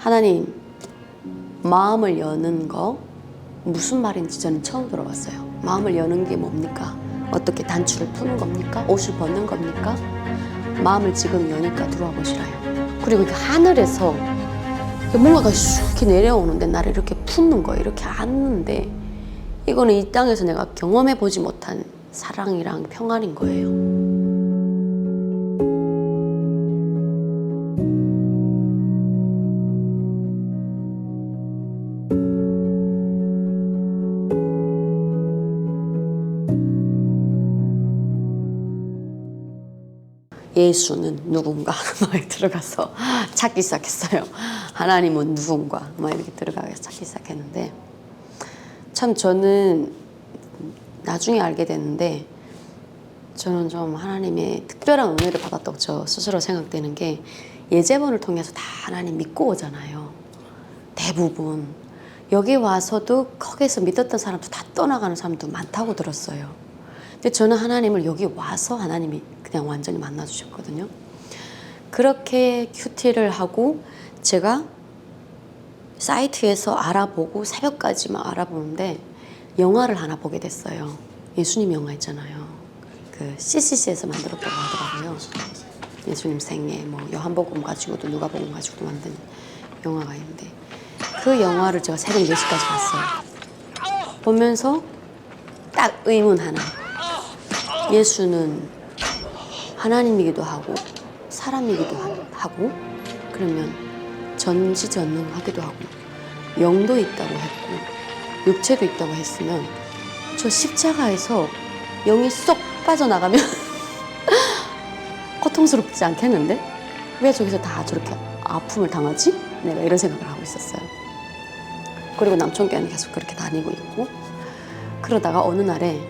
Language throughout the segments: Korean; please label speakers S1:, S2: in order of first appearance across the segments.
S1: 하나님, 마음을 여는 거 무슨 말인지 저는 처음 들어봤어요. 마음을 여는 게 뭡니까? 어떻게 단추를 푸는 겁니까? 옷을 벗는 겁니까? 마음을 지금 여니까 들어와 보시라요. 그리고 이게 하늘에서 뭔가가 슉 내려오는데 나를 이렇게 품는 거예요. 이렇게 안는데 이거는 이 땅에서 내가 경험해 보지 못한 사랑이랑 평안인 거예요. 예수는 누군가 막 들어가서 찾기 시작했어요. 하나님은 누군가 막 이렇게 들어가서 찾기 시작했는데 참 저는 나중에 알게 됐는데 저는 좀 하나님의 특별한 은혜를 받았다고 저 스스로 생각되는 게 예제본을 통해서 다 하나님 믿고 오잖아요. 대부분 여기 와서도 거기서 믿었던 사람도 다 떠나가는 사람도 많다고 들었어요. 근데 저는 하나님을 여기 와서 하나님이 그냥 완전히 만나주셨거든요. 그렇게 큐티를 하고 제가 사이트에서 알아보고 새벽까지만 알아보는데 영화를 하나 보게 됐어요. 예수님 영화 있잖아요. 그 CCC에서 만들었다고 하더라고요. 예수님 생애, 뭐 요한복음 가지고도 누가복음 가지고도 만든 영화가 있는데 그 영화를 제가 새벽 4시까지 봤어요. 보면서 딱 의문 하나. 예수는 하나님이기도 하고 사람이기도 하고 그러면 전지전능하기도 하고 영도 있다고 했고 육체도 있다고 했으면 저 십자가에서 영이 쏙 빠져나가면 고통스럽지 않겠는데? 왜 저기서 다 저렇게 아픔을 당하지? 내가 이런 생각을 하고 있었어요. 그리고 남촌교회는 계속 그렇게 다니고 있고 그러다가 어느 날에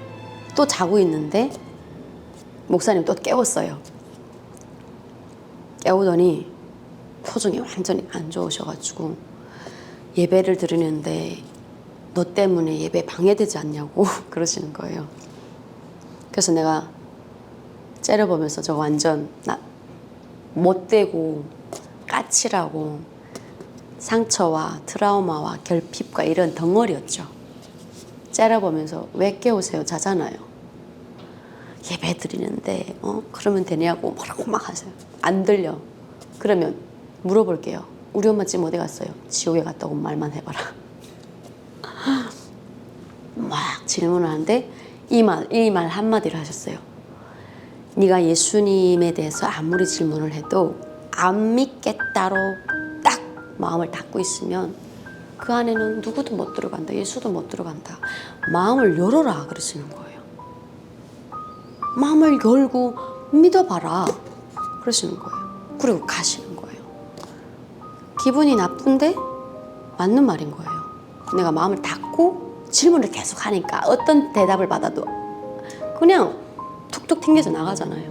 S1: 또 자고 있는데 목사님 또 깨웠어요. 깨우더니 표정이 완전히 안 좋으셔가지고 예배를 드리는데 너 때문에 예배 방해되지 않냐고 그러시는 거예요. 그래서 내가 째려보면서 저 완전 못되고 까칠하고 상처와 트라우마와 결핍과 이런 덩어리였죠. 째려보면서 왜 깨우세요? 자잖아요. 예배 드리는데 그러면 되냐고 뭐라고 막 하세요. 안 들려. 그러면 물어볼게요. 우리 엄마 지금 어디 갔어요? 지옥에 갔다고 말만 해봐라. 막 질문을 하는데 이 말 한마디를 하셨어요. 네가 예수님에 대해서 아무리 질문을 해도 안 믿겠다로 딱 마음을 닫고 있으면 그 안에는 누구도 못 들어간다. 예수도 못 들어간다. 마음을 열어라 그러시는 거예요. 마음을 열고 믿어봐라 그러시는 거예요. 그리고 가시는 거예요. 기분이 나쁜데 맞는 말인 거예요. 내가 마음을 닫고 질문을 계속 하니까 어떤 대답을 받아도 그냥 툭툭 튕겨져 나가잖아요.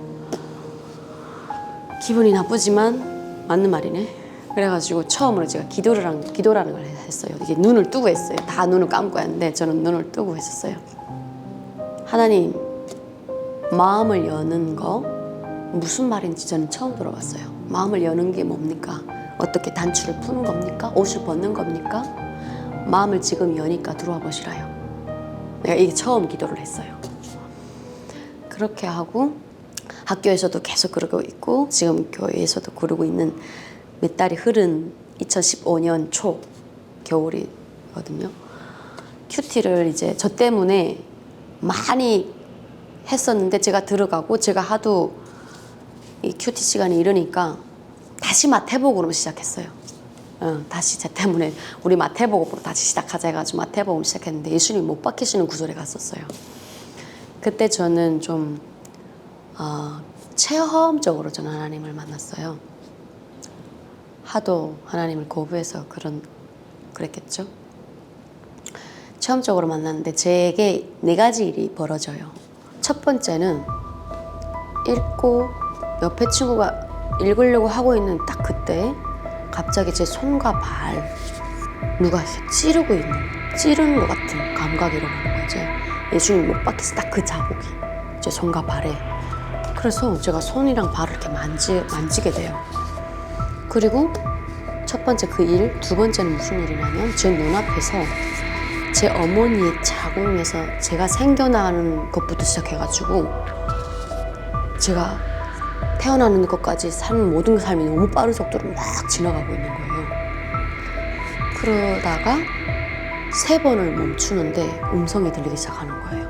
S1: 기분이 나쁘지만 맞는 말이네. 그래가지고 처음으로 제가 기도라는 걸 했어요. 이게 눈을 뜨고 했어요. 다 눈을 감고 했는데 저는 눈을 뜨고 했었어요. 하나님, 마음을 여는 거 무슨 말인지 저는 처음 들어봤어요. 마음을 여는 게 뭡니까? 어떻게 단추를 푸는 겁니까? 옷을 벗는 겁니까? 마음을 지금 여니까 들어와 보시라요. 내가 이게 처음 기도를 했어요. 그렇게 하고 학교에서도 계속 그러고 있고 지금 교회에서도 그러고 있는 몇 달이 흐른 2015년 초 겨울이거든요. 큐티를 이제 저 때문에 많이 했었는데 제가 들어가고 제가 하도 이 큐티 시간이 이러니까 다시 마태복음으로 시작했어요. 다시 제 때문에 우리 마태복음으로 다시 시작하자 해가지고 마태복음 시작했는데 예수님 못 박히시는 구절에 갔었어요. 그때 저는 좀 체험적으로 저는 하나님을 만났어요. 하도 하나님을 거부해서 그랬겠죠. 체험적으로 만났는데 제게 4가지 일이 벌어져요. 첫 번째는 읽고 옆에 친구가 읽으려고 하고 있는 딱 그때 갑자기 제 손과 발 누가 찌르는 것 같은 감각이 일어나는 거죠. 예수님 못 박혀서 딱 그 자국이 제 손과 발에. 그래서 제가 손이랑 발을 이렇게 만지게 돼요. 그리고 첫 번째 그 일, 두 번째는 무슨 일이냐면 제 눈앞에서 제 어머니의 자궁에서 제가 생겨나는 것부터 시작해가지고 제가 태어나는 것까지 사는 모든 삶이 너무 빠른 속도로 막 지나가고 있는 거예요. 그러다가 3번을 멈추는데 음성이 들리기 시작하는 거예요.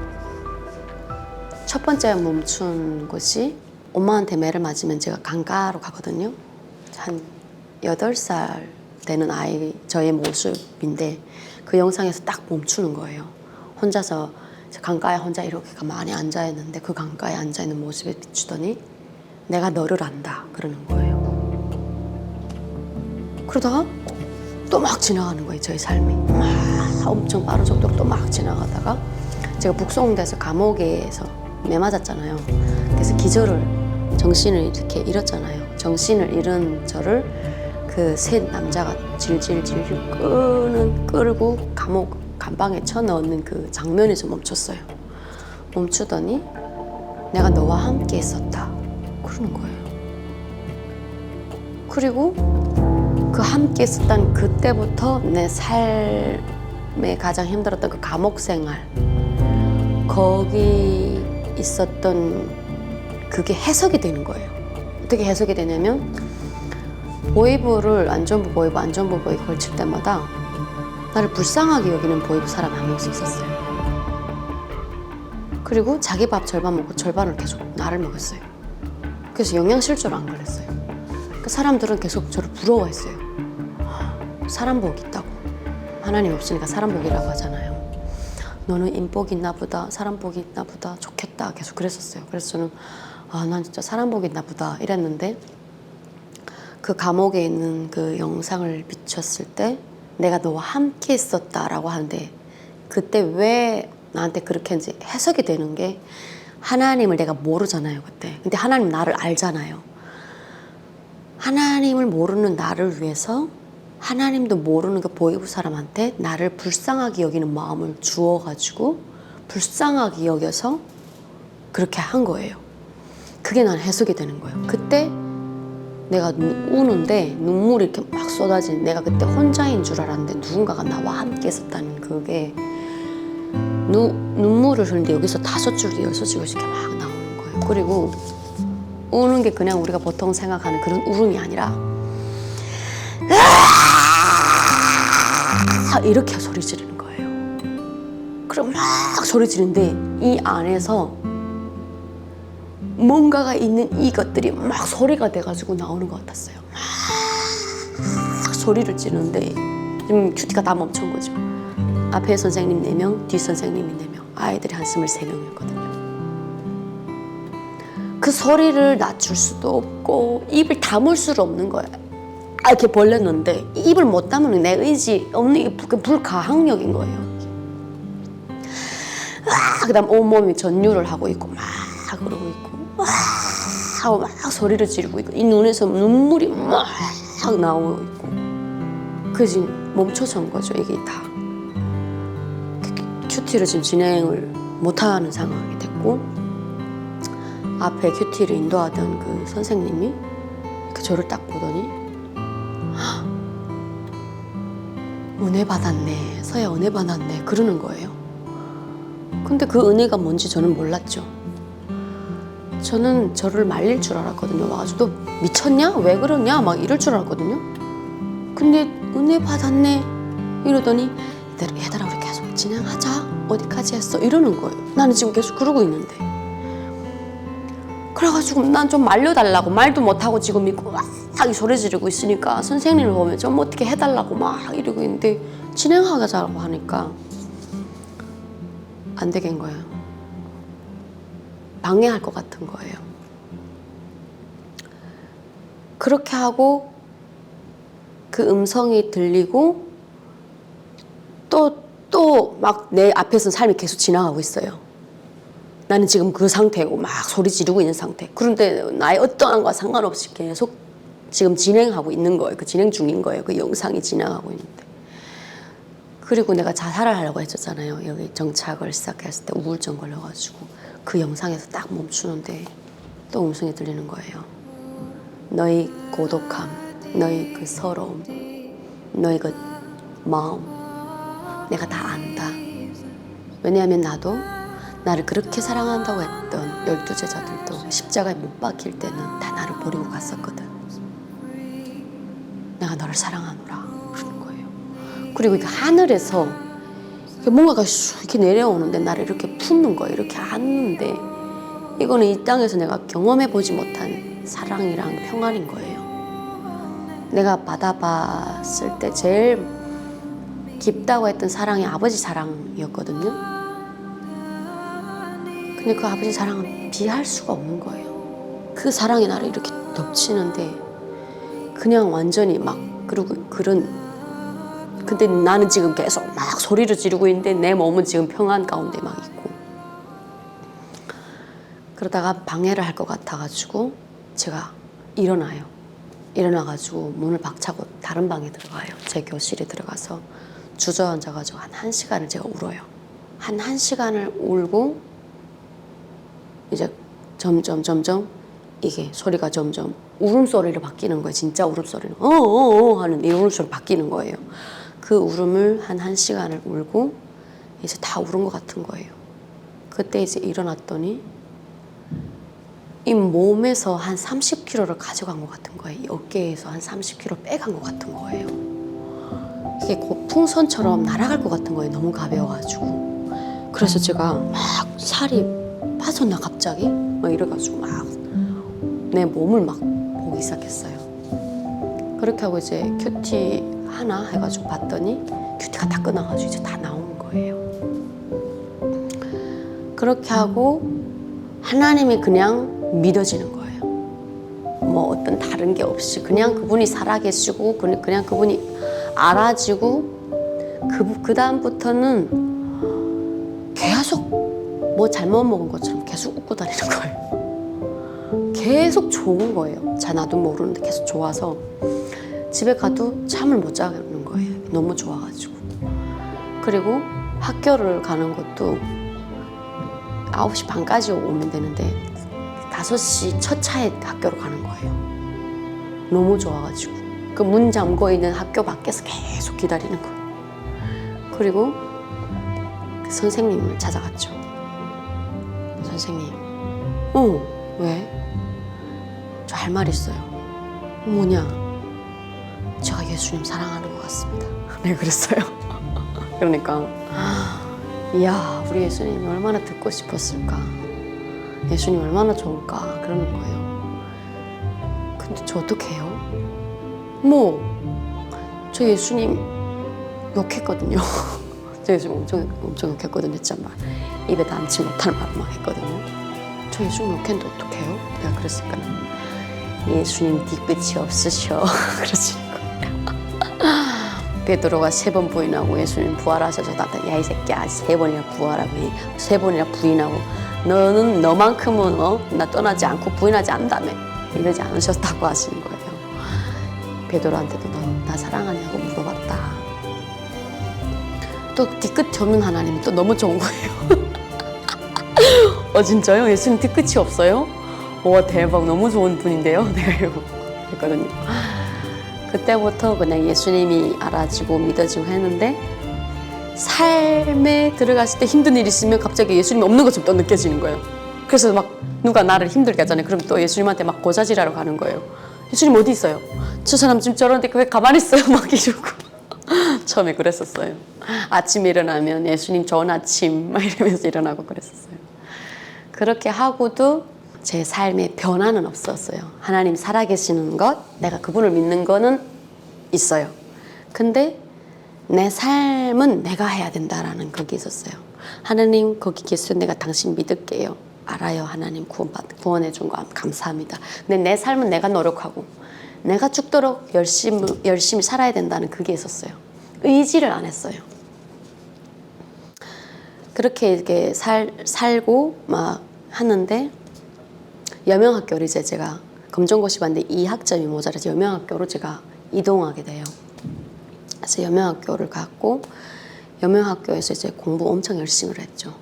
S1: 첫 번째 멈춘 곳이 엄마한테 매를 맞으면 제가 강가로 가거든요. 한 8살 되는 아이 저의 모습인데 그 영상에서 딱 멈추는 거예요. 혼자서 강가에 혼자 이렇게 가만히 앉아있는데 그 강가에 앉아있는 모습에 비추더니 내가 너를 안다 그러는 거예요. 그러다가 또 막 지나가는 거예요. 저의 삶이 막 엄청 빠른 속도로 또 막 지나가다가 제가 북송돼서 감옥에서 매 맞았잖아요. 그래서 정신을 이렇게 잃었잖아요. 정신을 잃은 저를 그 셋 남자가 질질질 끌고 감옥 감방에 쳐넣는 그 장면에서 멈췄어요. 멈추더니 내가 너와 함께 있었다 그러는 거예요. 그리고 그 함께 있었던 그때부터 내 삶에 가장 힘들었던 그 감옥 생활, 거기 있었던 그게 해석이 되는 거예요. 어떻게 해석이 되냐면 안전부 보이브에 걸칠 때마다 나를 불쌍하게 여기는 보이브 사람 한 명씩 있었어요. 그리고 자기 밥 절반 먹고 절반을 계속 나를 먹었어요. 그래서 영양실조로 안 걸렸어요. 그 사람들은 계속 저를 부러워했어요. 사람 복 있다고. 하나님 없으니까 사람 복이라고 하잖아요. 너는 인복이 있나 보다, 사람 복이 있나 보다, 좋겠다 계속 그랬었어요. 그래서 저는 난 진짜 사람 복이 있나 보다 이랬는데 그 감옥에 있는 그 영상을 비췄을 때 내가 너와 함께 있었다라고 하는데 그때 왜 나한테 그렇게 했는지 해석이 되는 게 하나님을 내가 모르잖아요 그때. 근데 하나님 나를 알잖아요. 하나님을 모르는 나를 위해서 하나님도 모르는 그 보이브 사람한테 나를 불쌍하게 여기는 마음을 주어가지고 불쌍하게 여겨서 그렇게 한 거예요. 그게 난 해석이 되는 거예요. 그때 내가 우는데 눈물이 이렇게 막 쏟아진 내가 그때 혼자인 줄 알았는데 누군가가 나와 함께 있었다는 그게 눈물을 흘리는데 여기서 5줄기 6줄기 이렇게 막 나오는 거예요. 그리고 우는 게 그냥 우리가 보통 생각하는 그런 울음이 아니라 이렇게 소리 지르는 거예요. 그럼 막 소리 지르는데 이 안에서 뭔가가 있는 이것들이 막 소리가 돼가지고 나오는 것 같았어요. 막 소리를 지르는데 지금 큐티가 다 멈춘 거죠. 앞에 선생님 4명, 뒤 선생님이 4명, 아이들이 한 23명이었거든요. 그 소리를 낮출 수도 없고 입을 다물 수도 없는 거예요. 이렇게 벌렸는데 입을 못 다무는 내 의지 없는 그 불가항력인 거예요. 그다음 온몸이 전율을 하고 있고 막 그러고 있고 하고 막 소리를 지르고 있고 이 눈에서 눈물이 막 나오고 있고 그래서 멈춰선 거죠. 이게 다 큐티를 지금 진행을 못하는 상황이 됐고 앞에 큐티를 인도하던 그 선생님이 저를 딱 보더니 은혜 받았네, 서야 은혜 받았네 그러는 거예요. 근데 그 은혜가 뭔지 저는 몰랐죠. 저는 저를 말릴 줄 알았거든요. 와가지고 너 미쳤냐? 왜 그러냐? 막 이럴 줄 알았거든요. 근데 은혜 받았네 이러더니 얘들아 우리 계속 진행하자. 어디까지 했어? 이러는 거예요. 나는 지금 계속 그러고 있는데. 그래가지고 난 좀 말려달라고 말도 못하고 지금 있고 막 소리 지르고 있으니까 선생님을 보면 좀 어떻게 해달라고 막 이러고 있는데 진행하자고 하니까 안 되겠는 거예요. 방해할 것 같은 거예요. 그렇게 하고 그 음성이 들리고 또 막 내 앞에서 삶이 계속 지나가고 있어요. 나는 지금 그 상태고 막 소리 지르고 있는 상태. 그런데 나의 어떠한 것과 상관없이 계속 지금 진행하고 있는 거예요. 그 진행 중인 거예요. 그 영상이 지나가고 있는데. 그리고 내가 자살을 하려고 했었잖아요. 여기 정착을 시작했을 때 우울증 걸려가지고 그 영상에서 딱 멈추는데 또 음성이 들리는 거예요. 너의 고독함, 너의 그 서러움. 너의 그 마음 내가 다 안다. 왜냐하면 나도 나를 그렇게 사랑한다고 했던 12제자들도 십자가에 못 박힐 때는 다 나를 버리고 갔었거든. 내가 너를 사랑하노라 그러는 거예요. 그리고 이게 하늘에서 뭔가가 이렇게 내려오는데 나를 이렇게 품는 거예요. 이렇게 안는데 이거는 이 땅에서 내가 경험해보지 못한 사랑이랑 평안인 거예요. 내가 받아봤을 때 제일 깊다고 했던 사랑이 아버지 사랑이었거든요. 근데 그 아버지 사랑은 비할 수가 없는 거예요. 그 사랑이 나를 이렇게 덮치는데 그냥 완전히 막 그리고 근데 나는 지금 계속 막 소리를 지르고 있는데 내 몸은 지금 평안 가운데 막 있고 그러다가 방해를 할 것 같아가지고 제가 일어나가지고 문을 박차고 다른 방에 들어가요. 제 교실에 들어가서 주저앉아가지고 한 1시간을 제가 울어요. 한 1시간을 울고 이제 점점 이게 소리가 점점 울음소리로 바뀌는 거예요. 진짜 울음소리는 어어어 하는 이 울음소리로 바뀌는 거예요. 그 울음을 한 1시간을 울고 이제 다 울은 것 같은 거예요. 그때 이제 일어났더니 이 몸에서 한 30kg를 가져간 것 같은 거예요. 이 어깨에서 한 30kg 빼간 것 같은 거예요. 이게 풍선처럼 날아갈 것 같은 거예요. 너무 가벼워가지고. 그래서 제가 막 살이 빠졌나 갑자기? 막 이래가지고 막 내 몸을 막 보기 시작했어요. 그렇게 하고 이제 큐티 하나 해가지고 봤더니 큐티가 다 끊어가지고 이제 다 나오는 거예요. 그렇게 하고 하나님이 그냥 믿어지는 거예요. 뭐 어떤 다른 게 없이 그냥 그분이 살아계시고 그냥 그분이 알아지고 그 다음부터는 계속 뭐 잘못 먹은 것처럼 계속 웃고 다니는 거예요. 계속 좋은 거예요. 나도 모르는데 계속 좋아서 집에 가도 잠을 못 자는 거예요. 너무 좋아가지고. 그리고 학교를 가는 것도 9시 반까지 오면 되는데 5시 첫 차에 학교로 가는 거예요. 너무 좋아가지고. 그 문 잠궈 있는 학교 밖에서 계속 기다리는 거예요. 그리고 그 선생님을 찾아갔죠. 선생님, 왜? 저 할 말 있어요. 뭐냐? 제가 예수님 사랑하는 것 같습니다. 네, 그랬어요. 그러니까 이야, 우리 예수님이 얼마나 듣고 싶었을까. 예수님 얼마나 좋을까 그러는 거예요. 근데 저 어떻게 해요? 저 예수님 욕했거든요. 저 예수님 엄청 욕했거든요. 진짜 막 입에 담지 못할 말을 막 했거든요. 저 예수님 욕했는데 어떡해요? 내가 그랬으니까 예수님 뒤끝이 없으셔. 그러시는 거예요. 베드로가 3번 부인하고 예수님 부활하셔서 나한테 야 이 새끼야 3번이나 부활하고 3번이나 부인하고 너는 너만큼은 나 떠나지 않고 부인하지 않는다며 이러지 않으셨다고 하시는 거예요. 베드로한테도 너 나 사랑하냐고 물어봤다. 또 뒤끝이 없는 하나님이 또 너무 좋은 거예요. 진짜요? 예수님 뒤끝이 없어요? 와 대박 너무 좋은 분인데요? 내가 이러고 했거든요. 그때부터 그냥 예수님이 알아지고 믿어지고 했는데 삶에 들어갔을 때 힘든 일이 있으면 갑자기 예수님이 없는 것처럼 또 느껴지는 거예요. 그래서 막 누가 나를 힘들게 하잖아요. 그럼 또 예수님한테 막 고자질하러 가는 거예요. 예수님 어디 있어요? 저 사람 지금 저런데 왜 가만히 있어요? 막 이러고 처음에 그랬었어요. 아침에 일어나면 예수님 좋은 아침 막 이러면서 일어나고 그랬었어요. 그렇게 하고도 제 삶에 변화는 없었어요. 하나님 살아계시는 것, 내가 그분을 믿는 거는 있어요. 근데 내 삶은 내가 해야 된다라는 그게 있었어요. 하나님 거기 계세요. 내가 당신 믿을게요. 알아요. 하나님 구원해 준 거 감사합니다. 근데 내 삶은 내가 노력하고 내가 죽도록 열심히 살아야 된다는 그게 있었어요. 의지를 안 했어요. 그렇게 이렇게 살고 막 하는데 여명학교를 이제 제가 검정고시 봤는데 2학점이 모자라서 여명학교로 제가 이동하게 돼요. 그래서 여명학교를 갔고 여명학교에서 이제 공부 엄청 열심히 했죠.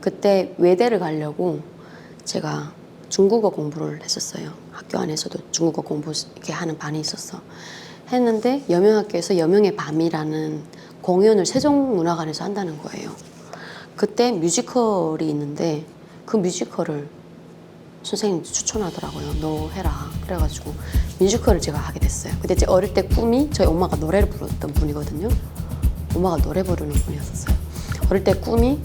S1: 그때 외대를 가려고 제가 중국어 공부를 했었어요. 학교 안에서도 중국어 공부 이렇게 하는 반이 있었어. 했는데 여명학교에서 여명의 밤이라는 공연을 세종문화관에서 한다는 거예요. 그때 뮤지컬이 있는데 그 뮤지컬을 선생님이 추천하더라고요. 너 해라. 그래가지고 뮤지컬을 제가 하게 됐어요. 근데 제 어릴 때 꿈이 저희 엄마가 노래를 부르던 분이거든요. 엄마가 노래 부르는 분이었었어요. 어릴 때 꿈이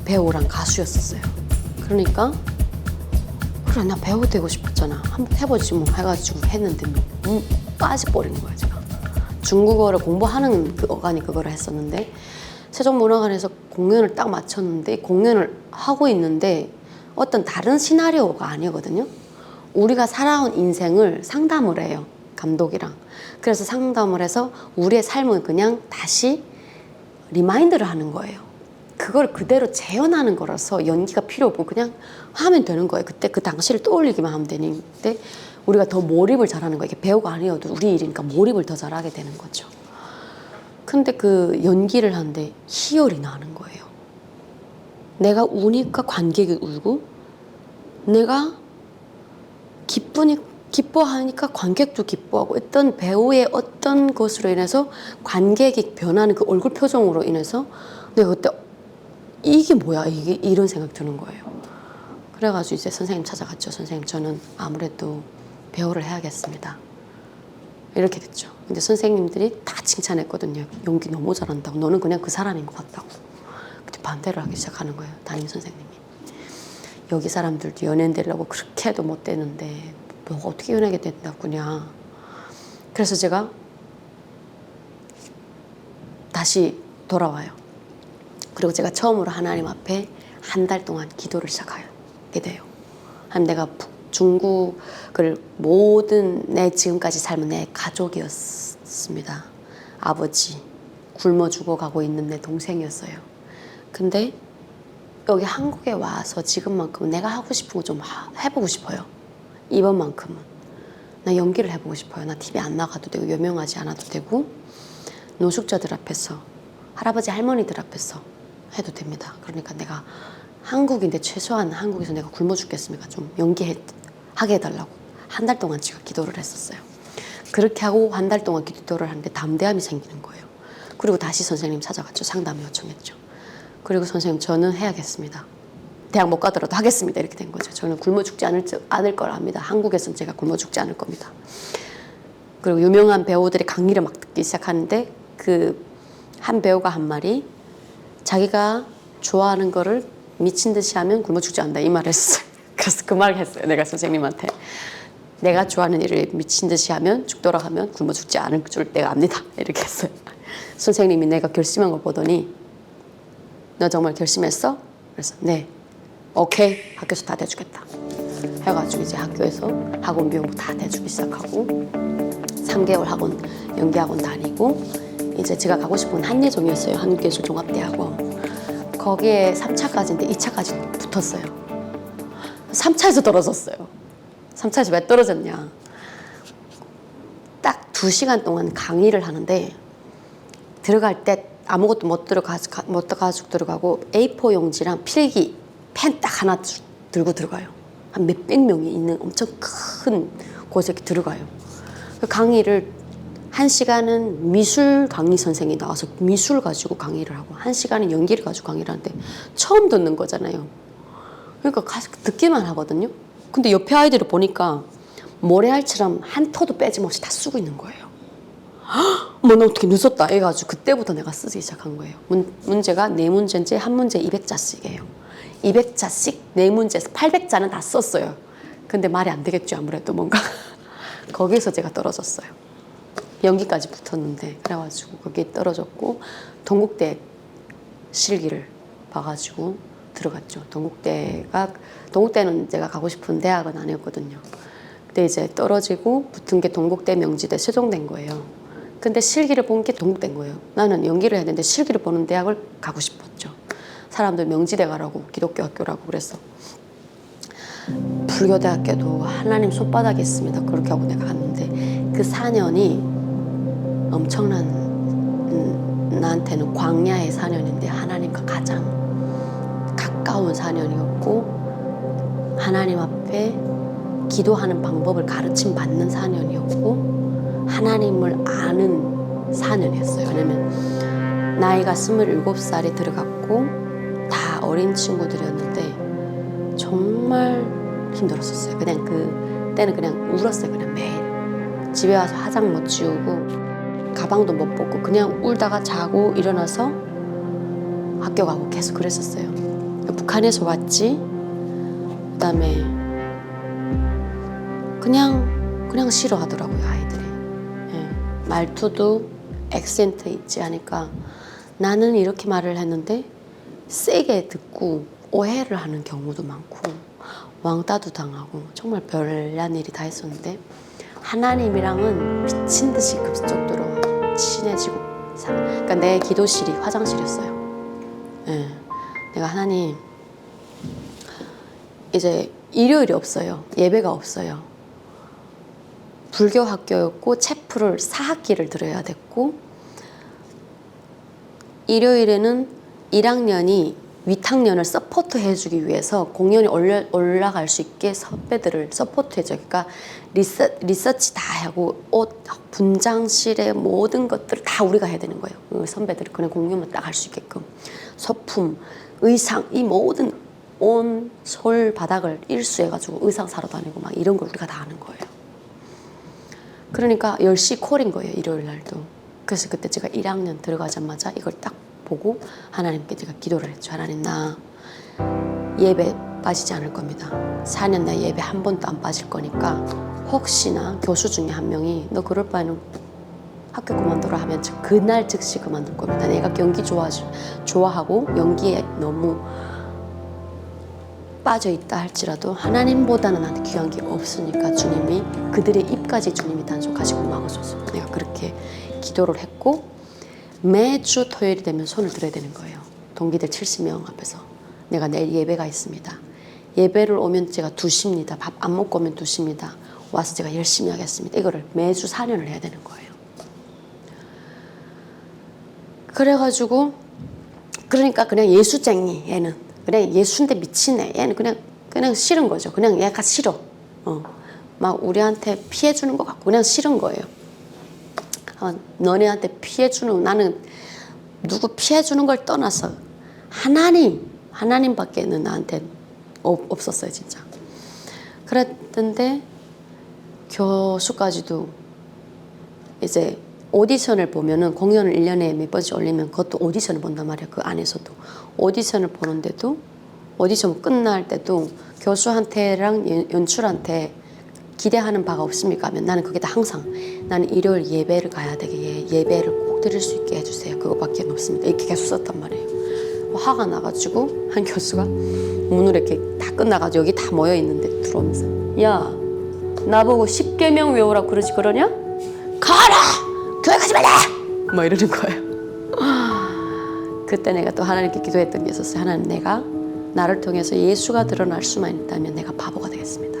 S1: 배우랑 가수였었어요. 그러니까 그래 나 배우 되고 싶었잖아. 한번 해보지 뭐 해가지고 했는데 빠져버린 거야 제가. 중국어를 공부하는 그 어간이 그거를 했었는데 세종문화관에서 공연을 딱 마쳤는데 공연을 하고 있는데 어떤 다른 시나리오가 아니거든요. 우리가 살아온 인생을 상담을 해요. 감독이랑. 그래서 상담을 해서 우리의 삶을 그냥 다시 리마인드를 하는 거예요. 그걸 그대로 재현하는 거라서 연기가 필요 없고 그냥 하면 되는 거예요. 그때 그 당시를 떠올리기만 하면 되는데 우리가 더 몰입을 잘하는 거예요. 이게 배우가 아니어도 우리 일이니까 몰입을 더 잘하게 되는 거죠. 근데 그 연기를 하는데 희열이 나는 거예요. 내가 우니까 관객이 울고 내가 기뻐하니까 관객도 기뻐하고 어떤 배우의 어떤 것으로 인해서 관객이 변하는 그 얼굴 표정으로 인해서 내가 그때 이게 뭐야 이게 이런 생각 드는 거예요. 그래가지고 이제 선생님 찾아갔죠. 선생님 저는 아무래도 배우를 해야겠습니다. 이렇게 됐죠. 근데 선생님들이 다 칭찬했거든요. 연기 너무 잘한다고. 너는 그냥 그 사람인 것 같다고. 그때 반대를 하기 시작하는 거예요. 담임 선생님이. 여기 사람들도 연예인 되려고 그렇게 해도 못 되는데 너가 어떻게 연예계 된다고 그냥. 그래서 제가 다시 돌아와요. 그리고 제가 처음으로 하나님 앞에 한 달 동안 기도를 시작하게 돼요. 내가 중국을 모든 내 지금까지 삶은 내 가족이었습니다. 아버지, 굶어 죽어가고 있는 내 동생이었어요. 근데 여기 한국에 와서 지금만큼은 내가 하고 싶은 거 좀 해보고 싶어요. 이번만큼은. 나 연기를 해보고 싶어요. 나 TV 안 나가도 되고 유명하지 않아도 되고 노숙자들 앞에서 할아버지 할머니들 앞에서 해도 됩니다. 그러니까 내가 한국인데 최소한 한국에서 내가 굶어 죽겠으니까 좀 연기하게 해달라고 한 달 동안 제가 기도를 했었어요. 그렇게 하고 한 달 동안 기도를 하는데 담대함이 생기는 거예요. 그리고 다시 선생님 찾아갔죠. 상담 요청했죠. 그리고 선생님 저는 해야겠습니다. 대학 못 가더라도 하겠습니다. 이렇게 된 거죠. 저는 굶어 죽지 않을 걸 압니다. 한국에서는 제가 굶어 죽지 않을 겁니다. 그리고 유명한 배우들이 강의를 막 듣기 시작하는데 그 한 배우가 한 말이 자기가 좋아하는 거를 미친 듯이 하면 굶어 죽지 않는다 이 말을 했어요. 그래서 그 말을 했어요. 내가 선생님한테 내가 좋아하는 일을 미친 듯이 하면 죽더라 하면 굶어 죽지 않을 줄 내가 압니다. 이렇게 했어요. 선생님이 내가 결심한 걸 보더니 너 정말 결심했어? 그래서 네. 오케이. 학교에서 다 대주겠다. 해가지고 이제 학교에서 학원 비용 다 대주기 시작하고 3개월 학원 연기학원 다니고 이제 제가 가고 싶은 한예종이었어요. 한국예술종합대학원. 거기에 3차까지인데 2차까지 붙었어요. 3차에서 떨어졌어요. 3차에서 왜 떨어졌냐. 딱 2시간 동안 강의를 하는데 들어갈 때 아무것도 못 가지고 들어가고 A4 용지랑 필기 펜 딱 하나 들고 들어가요. 한 몇백 명이 있는 엄청 큰 곳에 들어가요. 그 강의를 1시간은 미술 강의 선생이 나와서 미술 가지고 강의를 하고 1시간은 연기를 가지고 강의를 하는데 처음 듣는 거잖아요. 그러니까 듣기만 하거든요. 근데 옆에 아이들을 보니까 모래알처럼 한 토도 빼짐없이 다 쓰고 있는 거예요. 뭐 나 어떻게 늦었다 해가지고 그때부터 내가 쓰기 시작한 거예요. 문제가 4문제인데 한 문제 200자씩이에요. 200자씩 4문제에서 800자는 다 썼어요. 근데 말이 안 되겠죠. 아무래도 뭔가 거기서 제가 떨어졌어요. 연기까지 붙었는데 그래가지고 거기에 떨어졌고 동국대 실기를 봐가지고 들어갔죠. 동국대는 제가 가고 싶은 대학은 아니었거든요. 근데 이제 떨어지고 붙은 게 동국대 명지대 세종된 거예요. 근데 실기를 본 게 동국대인 거예요. 나는 연기를 해야 되는데 실기를 보는 대학을 가고 싶었죠. 사람들 명지대 가라고 기독교 학교라고 그래서 불교대학교도 하나님 손바닥에 있습니다. 그렇게 하고 내가 갔는데 그 4년이 엄청난 나한테는 광야의 4년인데 하나님과 가장 가까운 4년이었고 하나님 앞에 기도하는 방법을 가르침 받는 4년이었고 하나님을 아는 4년이었어요. 왜냐면 나이가 27살이 들어갔고 다 어린 친구들이었는데 정말 힘들었었어요. 그냥 그때는 그냥 울었어요. 그냥 매일 집에 와서 화장 못 지우고 가방도 못 벗고 그냥 울다가 자고 일어나서 학교 가고 계속 그랬었어요. 북한에서 왔지. 그다음에 그냥 싫어하더라고요, 아이들이. 예. 말투도 액센트 있지 하니까 나는 이렇게 말을 했는데 세게 듣고 오해를 하는 경우도 많고 왕따도 당하고 정말 별난 일이 다 있었는데 하나님이랑은 미친 듯이 급속도로 친해지고 그러니까 내 기도실이 화장실이었어요. 예. 내가 하나님 이제 일요일이 없어요. 예배가 없어요. 불교 학교였고 체프를 4학기를 들어야 됐고 일요일에는 1학년이 윗학년을 서포트 해주기 위해서 공연이 올라갈 수 있게 선배들을 서포트 해줘요. 그러니까 리서치 다 하고 옷, 분장실의 모든 것들을 다 우리가 해야 되는 거예요. 그 선배들이 그냥 공연만 딱 할 수 있게끔 소품, 의상 이 모든 온 서울 바닥을 일수해가지고 의상 사러 다니고 막 이런 걸 우리가 다 하는 거예요. 그러니까 10시 콜인 거예요. 일요일 날도. 그래서 그때 제가 1학년 들어가자마자 이걸 딱 보고 하나님께 제가 기도를 했죠. 하나님 나 예배 빠지지 않을 겁니다. 4년 내 예배 한 번도 안 빠질 거니까 혹시나 교수 중에 한 명이 너 그럴 바에는 학교 그만두라 하면 그날 즉시 그만둘 겁니다. 내가 연기 좋아하고 연기에 너무 빠져있다 할지라도 하나님보다는 나한테 귀한 게 없으니까 주님이 그들의 입까지 주님이 단속하시고 막아줘서 내가 그렇게 기도를 했고 매주 토요일이 되면 손을 들어야 되는 거예요. 동기들 70명 앞에서 내가 내일 예배가 있습니다. 예배를 오면 제가 2시입니다. 밥 안 먹고 오면 2시입니다. 와서 제가 열심히 하겠습니다. 이거를 매주 4년을 해야 되는 거예요. 그래가지고 그러니까 그냥 예수쟁이 얘는 그냥 예수인데 미치네. 얘는 그냥 싫은 거죠. 그냥 얘가 싫어. 막 우리한테 피해 주는 것 같고 그냥 싫은 거예요. 너네한테 피해 주는 나는 누구 피해 주는 걸 떠나서 하나님밖에는 나한테 없었어요, 진짜. 그랬던데 교수까지도 이제 오디션을 보면은 공연을 1년에 몇 번씩 올리면 그것도 오디션을 본단 말이야. 그 안에서도 오디션을 보는데도 오디션 끝날 때도 교수한테랑 연출한테 기대하는 바가 없습니까? 하면 나는 그게 다 항상 나는 일요일 예배를 가야 되게 예배를 꼭 드릴 수 있게 해주세요. 그거밖에 없습니다. 이렇게 계속 썼단 말이에요. 화가 나가지고 한 교수가 문을 이렇게 다 끝나가지고 여기 다 모여 있는데 들어오면서 야 나보고 10계명 외우라고 그러냐? 가라! 교회 가지 말라! 막 이러는 거예요. 그때 내가 또 하나님께 기도했던 게 있었어요. 하나님 내가 나를 통해서 예수가 드러날 수만 있다면 내가 바보가 되겠습니다.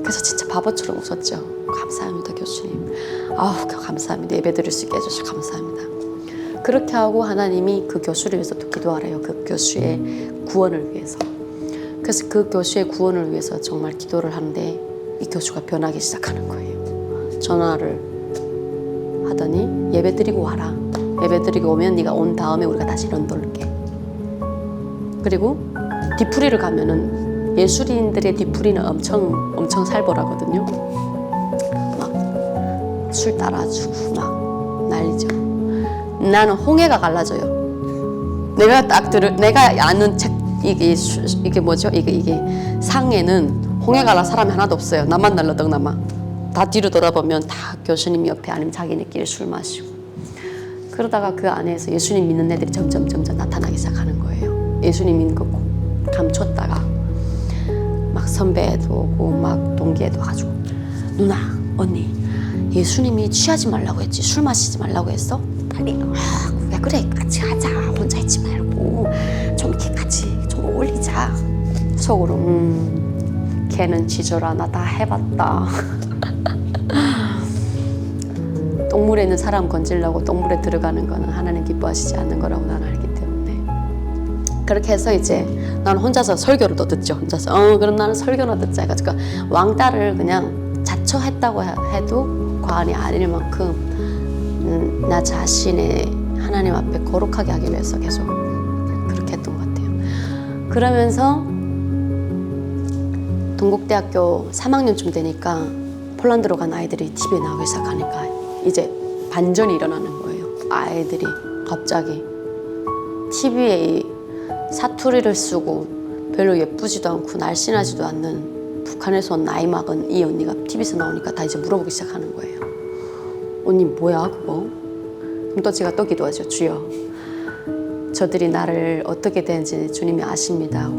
S1: 그래서 진짜 바보처럼 웃었죠. 감사합니다 교수님. 아우 감사합니다. 예배 드릴 수 있게 해주셔서 감사합니다. 그렇게 하고 하나님이 그 교수를 위해서 또 기도하래요. 그 교수의 구원을 위해서. 그래서 그 교수의 구원을 위해서 정말 기도를 하는데 이 교수가 변하기 시작하는 거예요. 전화를 하더니 예배 드리고 와라. 예배 드리고 오면 네가 온 다음에 우리가 다시 런던올게. 그리고 뒤풀이를 가면은 예술인들의 뒤풀이는 엄청 살벌하거든요. 막 술 따라주고 막 난리죠. 나는 홍해가 갈라져요. 내가 아는 책 이게 뭐죠? 이게 상에는 홍해 갈라 사람이 하나도 없어요. 나만 날라덩 나마. 다 뒤로 돌아보면 다 교수님 옆에 아니면 자기네끼리 술 마시고. 그러다가 그 안에서 예수님 믿는 애들이 점점 나타나기 시작하는 거예요. 예수님 믿는 거 감췄다가 막 선배도 오고 막 동기애도 와가지고 누나 언니 예수님이 취하지 말라고 했지 술 마시지 말라고 했어? 빨리 왜 그래 같이 하자 혼자 있지 말고 좀 이렇게 같이 좀 어울리자. 속으로 걔는 지져라 나 다 해봤다. 똥물에 있는 사람 건지려고 똥물에 들어가는 거는 하나님 기뻐하시지 않는 거라고 나는 알기 때문에 그렇게 해서 이제 나는 혼자서 설교를 또 듣죠. 혼자서 그럼 나는 설교나 듣자 해가지고 왕따를 그냥 자처했다고 해도 과언이 아닐 만큼 나 자신의 하나님 앞에 거룩하게 하기 위해서 계속 그렇게 했던 것 같아요. 그러면서 동국대학교 3학년쯤 되니까 폴란드로 간 아이들이 TV에 나오기 시작하니까 이제 반전이 일어나는 거예요. 아이들이 갑자기 TV에 사투리를 쓰고 별로 예쁘지도 않고 날씬하지도 않는 북한에서 온 나이 먹은 이 언니가 TV에서 나오니까 다 이제 물어보기 시작하는 거예요. 언니 뭐야 그거? 그럼 또 제가 또 기도하죠. 주여, 저들이 나를 어떻게 되는지 주님이 아십니다.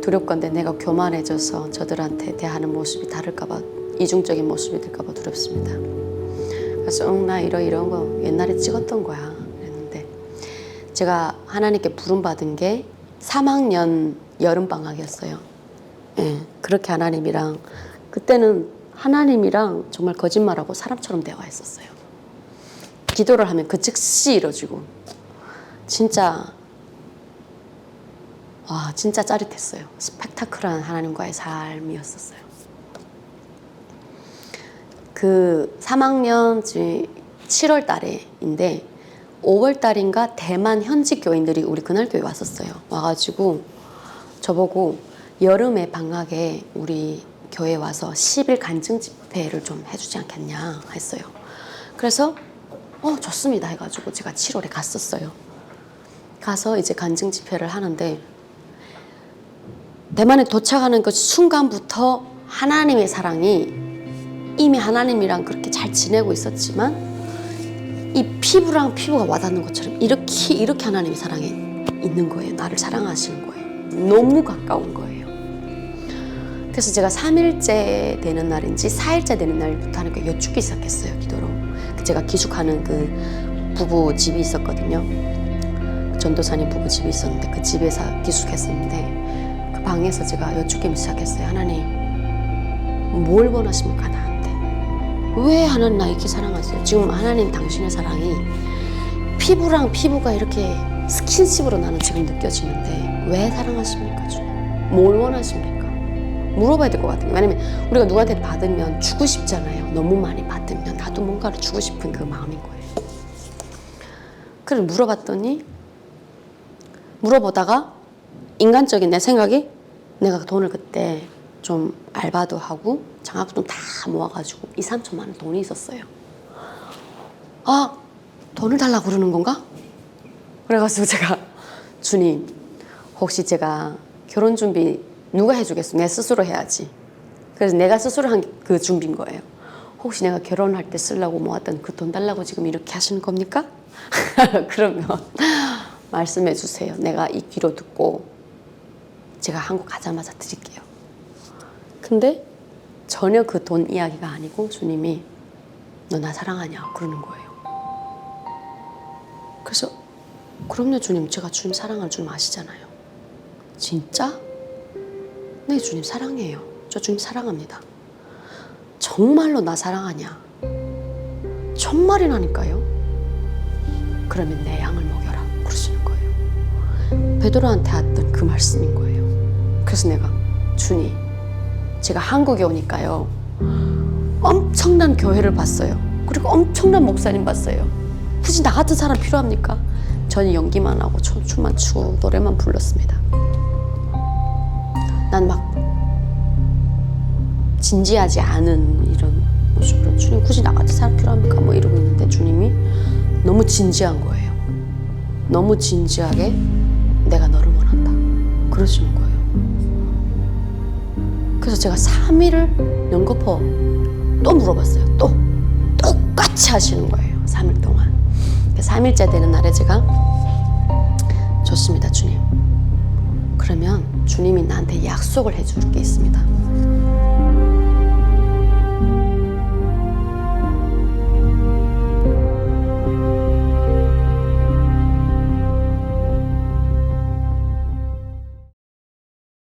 S1: 두렵건대 내가 교만해져서 저들한테 대하는 모습이 다를까 봐, 이중적인 모습이 될까 봐 두렵습니다. 그래서 나 이런 거 옛날에 찍었던 거야 그랬는데, 제가 하나님께 부름받은 게 3학년 여름방학이었어요. 예, 그렇게 하나님이랑, 그때는 하나님이랑 정말 거짓말하고 사람처럼 대화했었어요. 기도를 하면 그 즉시 이루어지고, 진짜 진짜 짜릿했어요. 스펙타클한 하나님과의 삶이었었어요. 그 3학년 7월 달에인데 5월 달인가 대만 현지 교인들이 우리 그날 교회 왔었어요. 와가지고 저보고 여름에 방학에 우리 교회 와서 10일 간증 집회를 좀 해주지 않겠냐 했어요. 그래서 좋습니다 해가지고 제가 7월에 갔었어요. 가서 이제 간증 집회를 하는데, 대만에 도착하는 그 순간부터 하나님의 사랑이, 이미 하나님이랑 그렇게 잘 지내고 있었지만 이 피부랑 피부가 와닿는 것처럼 이렇게 하나님의 사랑이 있는 거예요. 나를 사랑하시는 거예요. 너무 가까운 거예요. 그래서 제가 3일째 되는 날인지 4일째 되는 날부터 하나님께 여쭙기 시작했어요. 기도로. 제가 기숙하는 그 부부 집이 있었거든요. 전도사님 부부 집이 있었는데 그 집에서 기숙했었는데, 그 방에서 제가 여쭙기 시작했어요. 하나님, 뭘 원하십니까 나한테? 왜 하나님 나 이렇게 사랑하세요? 지금 하나님 당신의 사랑이 피부랑 피부가 이렇게 스킨십으로 나는 지금 느껴지는데 왜 사랑하십니까 주님? 뭘 원하십니까? 물어봐야 될 것 같아요. 왜냐면 우리가 누구한테 받으면 주고 싶잖아요. 너무 많이 받으면 나도 뭔가를 주고 싶은 그 마음인 거예요. 그래서 물어보다가 인간적인 내 생각이, 내가 돈을 그때 좀 알바도 하고 장학금 다 모아가지고 2-3천만 원 돈이 있었어요. 돈을 달라고 그러는 건가? 그래가지고 제가, 주님, 혹시 제가 결혼 준비 누가 해주겠어? 내 스스로 해야지. 그래서 내가 스스로 한 그 준비인 거예요. 혹시 내가 결혼할 때 쓰려고 모았던 그 돈 달라고 지금 이렇게 하시는 겁니까? 그러면 말씀해 주세요. 내가 이 귀로 듣고 제가 한국 가자마자 드릴게요. 근데 전혀 그 돈 이야기가 아니고 주님이 너 나 사랑하냐 그러는 거예요. 그래서 그럼요 주님, 제가 주님 사랑하는 줄 아시잖아요. 진짜? 네 주님 사랑해요. 저 주님 사랑합니다. 정말로 나 사랑하냐? 정말이라니까요. 그러면 내 양을 먹여라 그러시는 거예요. 베드로한테 했던 그 말씀인 거예요. 그래서 내가, 주님, 제가 한국에 오니까요 엄청난 교회를 봤어요. 그리고 엄청난 목사님 봤어요. 굳이 나 같은 사람 필요합니까? 저는 연기만 하고 춤만 추고 노래만 불렀습니다. 난 막 진지하지 않은 이런 모습으로, 주님 굳이 나 같은 사람 필요합니까? 뭐 이러고 있는데 주님이 너무 진지한 거예요. 너무 진지하게 내가 너를 원한다 그러시는 거예요. 그래서 제가 3일을 연거푸 또 물어봤어요. 또 똑같이 하시는 거예요. 3일 동안. 3일째 되는 날에 제가, 좋습니다 주님, 그러면 주님이 나한테 약속을 해줄 게 있습니다.